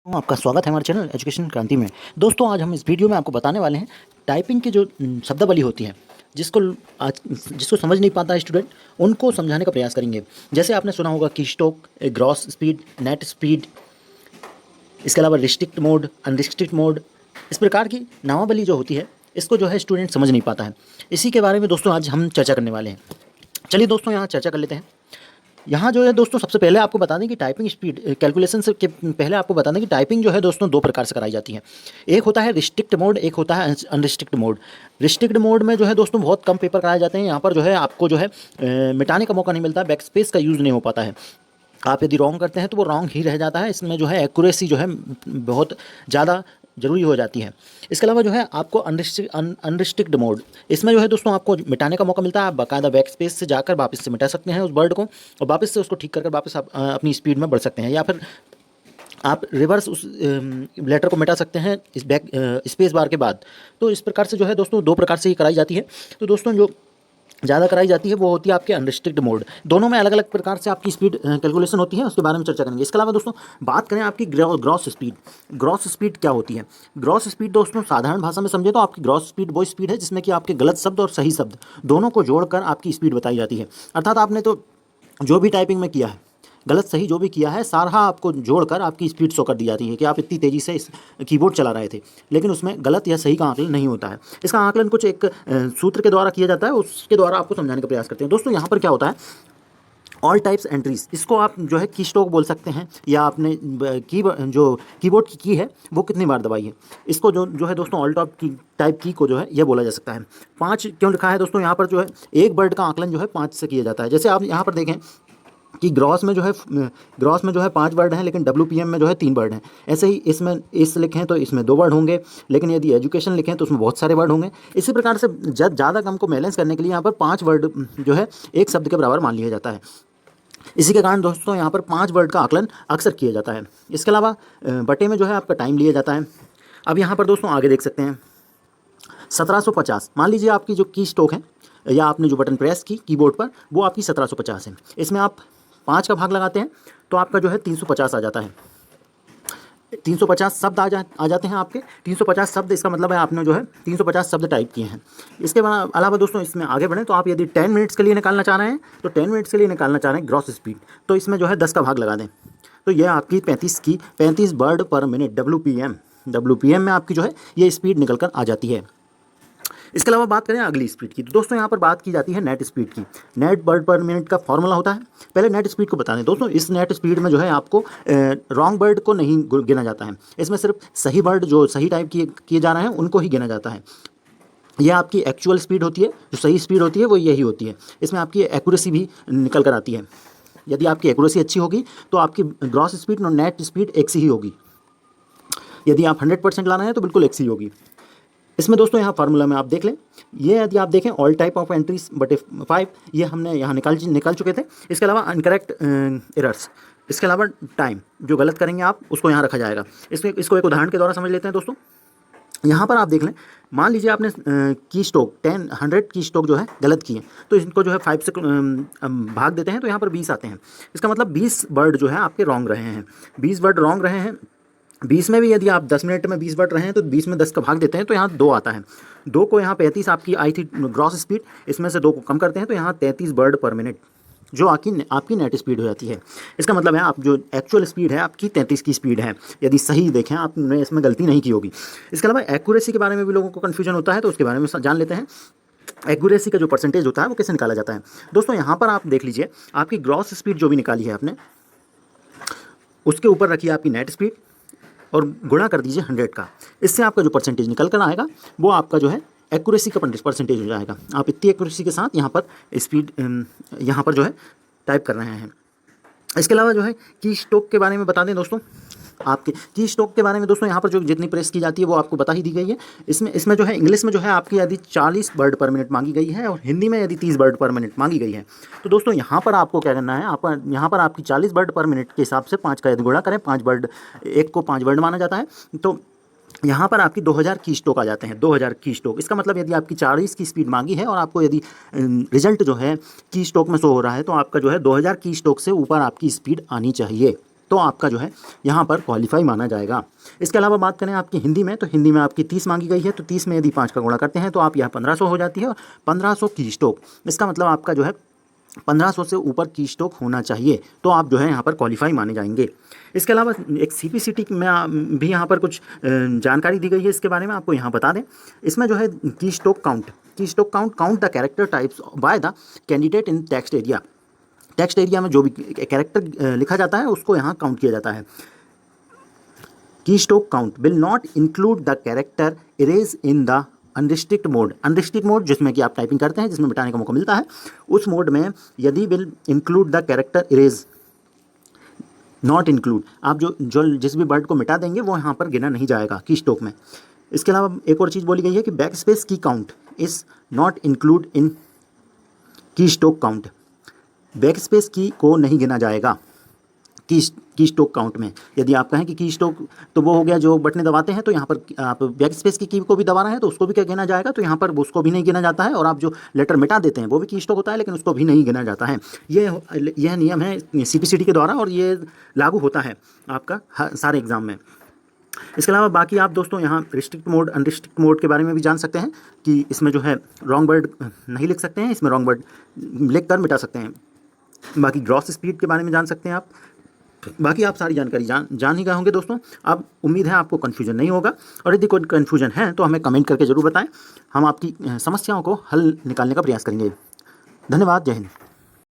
आपका स्वागत है हमारे चैनल एजुकेशन क्रांति में। दोस्तों आज हम इस वीडियो में आपको बताने वाले हैं टाइपिंग की जो शब्दावली होती है जिसको समझ नहीं पाता है स्टूडेंट, उनको समझाने का प्रयास करेंगे। जैसे आपने सुना होगा keystroke, gross speed, net speed, इसके अलावा रिस्ट्रिक्ट मोड, अनरिस्ट्रिक्ट मोड, इस प्रकार की नामावली जो होती है इसको जो है स्टूडेंट समझ नहीं पाता है। इसी के बारे में दोस्तों आज हम चर्चा करने वाले हैं। चलिए दोस्तों यहाँ चर्चा कर लेते हैं। यहाँ जो है दोस्तों सबसे पहले आपको बता दें कि टाइपिंग स्पीड कैलकुलेशन से के पहले आपको बता दें कि टाइपिंग जो है दोस्तों दो प्रकार से कराई जाती है। एक होता है रिस्ट्रिक्ट मोड, एक होता है अनरिस्ट्रिक्ट मोड। रिस्ट्रिक्ट मोड में जो है दोस्तों बहुत कम पेपर कराए जाते हैं। यहाँ पर जो है आपको जो है मिटाने का मौका नहीं मिलता, बैक स्पेस का यूज़ नहीं हो पाता है। आप यदि रॉन्ग करते हैं तो वो रॉन्ग ही रह जाता है। इसमें जो है एक्यूरेसी जो है बहुत ज़्यादा ज़रूरी हो जाती है। इसके अलावा जो है आपको अनरिस्ट्रिक्ट मोड, इसमें जो है दोस्तों आपको मिटाने का मौका मिलता है। आप बाकायदा बैक स्पेस से जाकर वापस से मिटा सकते हैं उस वर्ड को और वापस से उसको ठीक कर वापस आप अपनी स्पीड में बढ़ सकते हैं, या फिर आप रिवर्स उस लेटर को मिटा सकते हैं इस बैक स्पेस बार के बाद। तो इस प्रकार से जो है दोस्तों दो प्रकार से ही कराई जाती है। तो दोस्तों जो ज़्यादा कराई जाती है वो होती है आपके अनरिस्ट्रिक्ट मोड। दोनों में अलग अलग प्रकार से आपकी स्पीड कैलकुलेशन होती है, उसके बारे में चर्चा करेंगे। इसके अलावा दोस्तों बात करें आपकी ग्रॉस स्पीड। ग्रॉस स्पीड क्या होती है? ग्रॉस स्पीड दोस्तों साधारण भाषा में समझे तो आपकी ग्रॉस स्पीड वो स्पीड है जिसमें कि आपके गलत शब्द और सही शब्द दोनों को जोड़कर आपकी स्पीड बताई जाती है। अर्थात आपने तो जो भी टाइपिंग में किया है, गलत सही जो भी किया है, सारा आपको जोड़कर आपकी स्पीड शो कर दी जाती है कि आप इतनी तेज़ी से इस कीबोर्ड चला रहे थे। लेकिन उसमें गलत या सही का आकलन नहीं होता है। इसका आकलन कुछ एक सूत्र के द्वारा किया जाता है, उसके द्वारा आपको समझाने का प्रयास करते हैं। दोस्तों यहाँ पर क्या होता है, ऑल टाइप्स एंट्रीज, इसको आप जो है कीस्ट्रोक बोल सकते हैं, या आपने जो कीबोर्ड की है वो कितनी बार दबाई है, इसको जो है दोस्तों ऑल टाइप की को जो है यह बोला जा सकता है। 5 क्यों लिखा है दोस्तों? यहाँ पर जो है एक वर्ड का आकलन जो है 5 से किया जाता है। जैसे आप यहाँ पर देखें कि ग्रॉस में जो है 5 वर्ड हैं, लेकिन WPM में जो है 3 वर्ड हैं। ऐसे ही इसमें इस लिखें तो इसमें 2 वर्ड होंगे, लेकिन यदि एजुकेशन लिखें तो उसमें बहुत सारे वर्ड होंगे। इसी प्रकार से ज़्यादा कम को बैलेंस करने के लिए यहाँ पर 5 वर्ड जो है एक शब्द के बराबर मान लिया जाता है। इसी के कारण दोस्तों यहाँ पर 5 वर्ड का आकलन अक्सर किया जाता है। इसके अलावा बटे में जो है आपका टाइम लिया जाता है। अब यहाँ पर दोस्तों आगे देख सकते हैं 1750, मान लीजिए आपकी जो की स्ट्रोक है या आपने जो बटन प्रेस की कीबोर्ड पर वो आपकी 1750 है। इसमें आप 5 का भाग लगाते हैं तो आपका जो है 350 आ जाता है। 350 शब्द आ जाते हैं आपके 350 शब्द। इसका मतलब है आपने जो है 350 शब्द टाइप किए हैं। इसके अलावा दोस्तों इसमें आगे बढ़ें तो आप यदि 10 मिनट्स के लिए निकालना चाह रहे हैं तो 10 मिनट्स के लिए निकालना चाह रहे हैं ग्रॉस स्पीड, तो इसमें जो है 10 का भाग लगा दें तो यह आपकी 35 वर्ड पर मिनट WPM में आपकी जो है ये स्पीड निकल कर आ जाती है। इसके अलावा बात करें अगली स्पीड की, तो दोस्तों यहाँ पर बात की जाती है नेट स्पीड की। नेट वर्ड पर मिनट का फॉर्मूला होता है। पहले नेट स्पीड को बता दें दोस्तों, इस नेट स्पीड में जो है आपको रॉन्ग वर्ड को नहीं गिना जाता है। इसमें सिर्फ सही वर्ड जो सही टाइप किए जा रहे हैं उनको ही गिना जाता है। यह आपकी एक्चुअल स्पीड होती है, जो सही स्पीड होती है वो यही होती है। इसमें आपकी एक्यूरेसी भी निकल कर आती है। यदि आपकी एक्यूरेसी अच्छी होगी तो आपकी ग्रॉस स्पीड और नेट स्पीड एक सी ही होगी। यदि आप 100% ला रहे हैं तो बिल्कुल एक सी होगी। इसमें दोस्तों यहाँ फार्मूला में आप देख लें, ये यदि आप देखें ऑल टाइप ऑफ एंट्रीज बटे 5, ये हमने यहाँ निकाल चुके थे। इसके अलावा अनकरेक्ट एरर्स, इसके अलावा टाइम जो गलत करेंगे आप उसको यहाँ रखा जाएगा। इसको एक उदाहरण के द्वारा समझ लेते हैं दोस्तों। यहाँ पर आप देख लें, मान लीजिए आपने की स्ट्रोक 100 की स्ट्रोक जो है गलत किए, तो इनको जो है 5 से भाग देते हैं तो यहाँ पर 20 आते हैं। इसका मतलब 20 वर्ड जो है आपके रॉन्ग रहे हैं। 20 वर्ड रॉन्ग रहे हैं। 20 में भी यदि आप 10 मिनट में 20 वर्ड रहे हैं तो 20 में 10 का भाग देते हैं तो यहाँ 2 आता है। 2 को यहाँ 35 आपकी आई थी ग्रॉस स्पीड, इसमें से 2 को कम करते हैं तो यहाँ 33 वर्ड पर मिनट जो आपकी नेट स्पीड हो जाती है। इसका मतलब है आप जो एक्चुअल स्पीड है आपकी 33 की स्पीड है। यदि सही देखें, आपने इसमें गलती नहीं की होगी। इसके अलावा एक्यूरेसी के बारे में भी लोगों को कन्फ्यूजन होता है, तो उसके बारे में जान लेते हैं। एक्यूरेसी का जो परसेंटेज होता है वो कैसे निकाला जाता है दोस्तों। यहाँ पर आप देख लीजिए, आपकी ग्रॉस स्पीड जो भी निकाली है आपने, उसके ऊपर रखिए आपकी नेट स्पीड और गुणा कर दीजिए 100 का। इससे आपका जो परसेंटेज निकल कर आएगा वो आपका जो है एक्यूरेसी का परसेंटेज हो जाएगा। आप इतनी एक्यूरेसी के साथ यहाँ पर स्पीड यहाँ पर जो है टाइप कर रहे हैं। इसके अलावा जो है की स्ट्रोक के बारे में बता दें दोस्तों। आपके की स्ट्रोक के बारे में दोस्तों यहाँ पर जो जितनी प्रेस की जाती है वो आपको बता ही दी गई है। इसमें जो है इंग्लिश में जो है आपकी यदि 40 वर्ड पर मिनट मांगी गई है और हिंदी में यदि 30 वर्ड पर मिनट मांगी गई है, तो दोस्तों यहाँ पर आपको क्या करना है, आप यहाँ पर आपकी 40 वर्ड पर मिनट के हिसाब से 5 का यदि गुणा करें, 5 वर्ड, एक को 5 वर्ड माना जाता है, तो यहाँ पर आपकी 2000 की स्ट्रोक आ जाते हैं। 2000 की स्ट्रोक, इसका मतलब यदि आपकी 40 की स्पीड मांगी है और आपको यदि रिजल्ट जो है की स्ट्रोक में शो हो रहा है तो आपका जो है 2000 की स्ट्रोक से ऊपर आपकी स्पीड आनी चाहिए। तो आपका जो है यहाँ पर क्वालिफाई माना जाएगा। इसके अलावा बात करें आपकी हिंदी में, तो हिंदी में आपकी 30 मांगी गई है, तो 30 में यदि 5 का गुणा करते हैं तो आप यह 1500 हो जाती है। और 1500 की स्टोक, इसका मतलब आपका जो है 1500 से ऊपर की स्टोक होना चाहिए, तो आप जो है यहाँ पर क्वालिफाई माने जाएंगे। इसके अलावा एक CPCT में भी यहाँ पर कुछ जानकारी दी गई है, इसके बारे में आपको यहाँ बता दें। इसमें जो है की stroke count count the character types by the candidate in text area. Text area में जो भी कैरेक्टर लिखा जाता है उसको यहाँ काउंट किया जाता है। की stroke count will not include the character erase in the unrestrict mode जिसमें कि आप टाइपिंग करते हैं, जिसमें मिटाने का मौका मिलता है, उस मोड में यदि will include the character erase not include, आप जो जिस भी वर्ड को मिटा देंगे वो यहाँ पर गिना नहीं जाएगा की स्टोक में। इसके अलावा एक और चीज़ बोली गई है कि बैक स्पेस की count is not include in की स्टोक काउंट। बैक स्पेस की को नहीं गिना जाएगा की स्टोक काउंट में। यदि आप कहें कि की स्टोक तो वो हो गया जो बटने दबाते हैं, तो यहाँ पर आप बैक स्पेस की को भी दबा रहे हैं तो उसको भी क्या गिना जाएगा, तो यहाँ पर उसको भी नहीं गिना जाता है। और आप जो लेटर मिटा देते हैं वो भी की स्टोक होता है, लेकिन उसको भी नहीं गिना जाता है। यह नियम है CPCT के द्वारा और ये लागू होता है आपका सारे एग्जाम में। इसके अलावा बाकी आप दोस्तों यहाँ रिस्ट्रिक्ट मोड अनरिस्ट्रिक्ट मोड के बारे में भी जान सकते हैं कि इसमें जो है रॉन्ग वर्ड नहीं लिख सकते हैं, इसमें रॉन्ग वर्ड लिख कर मिटा सकते हैं। बाकी ग्रॉस स्पीड के बारे में जान सकते हैं आप। बाकी आप सारी जानकारी जान ही गए होंगे दोस्तों। अब उम्मीद है आपको कन्फ्यूजन नहीं होगा, और यदि कोई कन्फ्यूजन है तो हमें कमेंट करके ज़रूर बताएं, हम आपकी समस्याओं को हल निकालने का प्रयास करेंगे। धन्यवाद, जय हिंद।